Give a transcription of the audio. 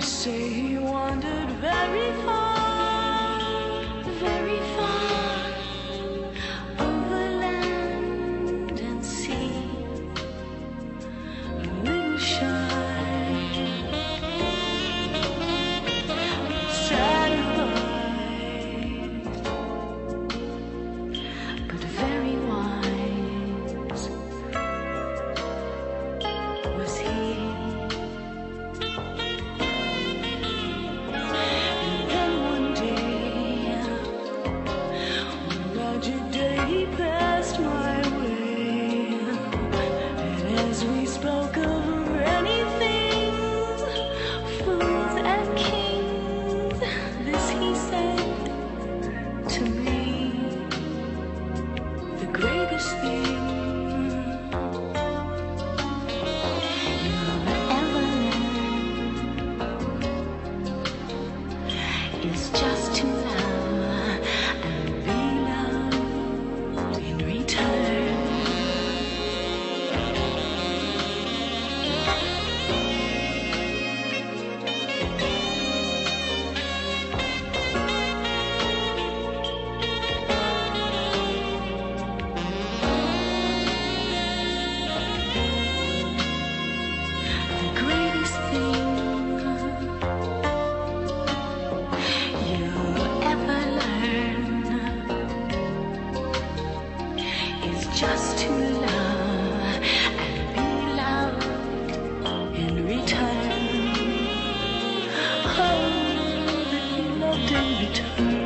say he wandered very far over land and sea, a little shy, sad-eyed, but very wise was he. He passed my way, and as we spoke of many things, fools and kings, this he said to me: the greatest thing you'll ever learn is just to love. Just to love and be loved in return. Oh, that he loved in return.